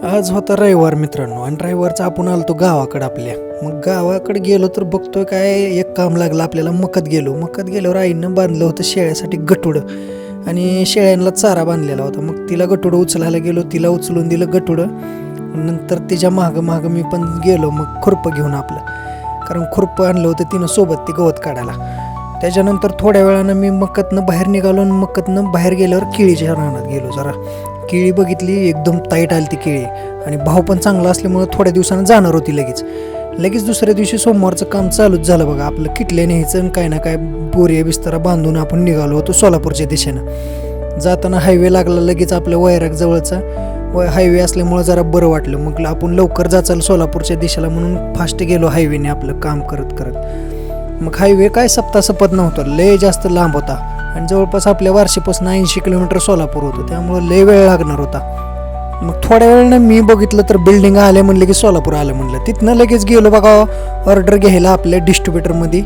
आज होता रविवार मित्रांनो, आणि रविवारचा आपण आलतो गावाकडे आपल्या. मग गावाकडे गेलो तर बघतोय काय एक काम लागलं आपल्याला. मकत गेल्यावर आईनं बांधलं होतं शेळ्यासाठी गटुडं, आणि शेळ्यांना चारा बांधलेला होता. मग तिला गटुडं उचलायला गेलो, तिला उचलून दिलं गटुडं. नंतर तिच्या मागं मी पण गेलो मग खुरपं घेऊन आपलं, कारण खुरपं आणलं होतं तिनं सोबत ती गवत काढायला. त्याच्यानंतर थोड्या वेळानं मी मकतनं बाहेर निघालो, आणि मकतनं बाहेर गेल्यावर केळीच्या रानात गेलो. जरा केळी बघितली, एकदम टाईट आली ती केळी, आणि भाव पण चांगला असल्यामुळे थोड्या दिवसानं जाणार होती. लगेच दुसऱ्या दिवशी सोमवारचं काम चालूच झालं बघा. आपलं किटल्या न्यायचं आणि काय ना काय बोरिया बिस्तारा बांधून आपण निघालो होतो सोलापूरच्या दिशेनं. जाताना हायवे लागला लगेच आपल्या वैराग जवळचा. हायवे असल्यामुळं जरा बरं वाटलं. मग आपण लवकर जाचाल सोलापूरच्या दिशेला म्हणून फास्ट गेलो हायवेने आपलं काम करत करत. मग हायवे काय सपत नव्हतं, लय जास्त लांब होता, आणि जवळपास आपल्या वार्शीपासून 80 किलोमीटर सोलापूर होतं, त्यामुळं लय वेळ लागणार होता. मग थोड्या वेळानं मी बघितलं तर बिल्डिंग आले म्हणलं की सोलापूर आलं म्हणलं. तिथनं लगेच गेलो बघा ऑर्डर घ्यायला आपल्या डिस्ट्रीब्युटरमध्ये.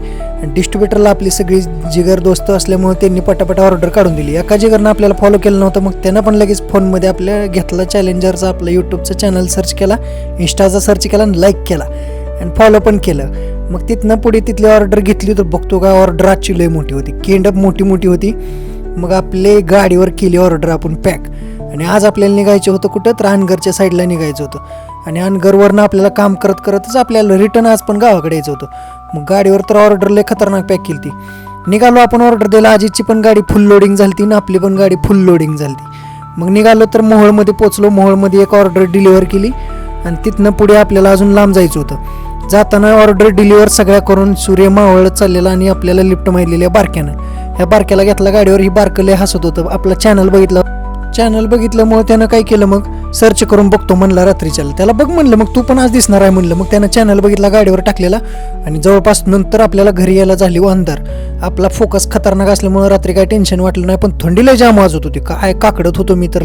डिस्ट्रीब्युटरला आपली सगळी जिगर दोस्त असल्यामुळे त्यांनी पटापट ऑर्डर काढून दिली. एका जिगरनं आपल्याला फॉलो केलं नव्हतं, मग त्यानं पण लगेच फोनमध्ये आपल्या घेतला चॅलेंजरचा आपला यूट्यूबचा चॅनल सर्च केला, इंस्टाचा सर्च केला, लाईक केला आणि फॉलो पण केलं. मग तिथनं पुढे तिथली ऑर्डर घेतली तर बघतो का ऑर्डर आजची लय मोठी होती, केंडप मोठी होती. मग आपले गाडीवर केली ऑर्डर आपण पॅक, आणि आज आपल्याला निघायचं होतं कुठं तर अनगरच्या साईडला निघायचं होतं, आणि अनगरवरनं आपल्याला काम करत करतच आपल्याला रिटर्न आज पण गावाकडे यायचं होतं. मग गाडीवर तर ऑर्डर लय खतरनाक पॅक केली ती. निघालो आपण ऑर्डर द्यायला, आजीची पण गाडी फुल लोडिंग झाली ती ना आपली पण गाडी फुल लोडिंग झाली ती. मग निघालो तर मोहोळमध्ये पोचलो. मोहोळमध्ये एक ऑर्डर डिलिव्हर केली, आणि तिथनं पुढे आपल्याला अजून लांब जायचं होतं. जाताना ऑर्डर डिलिव्हर सगळ्या करून सूर्य मावळत चाललेला, आणि आपल्याला लिफ्ट माहिलेल्या बारक्यानं. ह्या बारक्याला घेतला गाडीवर. ही बारकं लय हसत होतं. आपला चॅनल बघितल्यामुळे त्यानं काय केलं, मग सर्च करून बघतो म्हणला रात्रीच्याला. त्याला बघ म्हणलं, मग तू पण आज दिसणार आहे म्हणलं. मग त्यानं चॅनल बघितला, गाडीवर टाकलेला, आणि जवळपास नंतर आपल्याला घरी यायला झाली अंधार. आपला फोकस खतरनाक असल्यामुळे रात्री काय टेन्शन वाटलं नाही, पण थंडी लय जाम वाजत होती, काय काकडत होतो मी तर.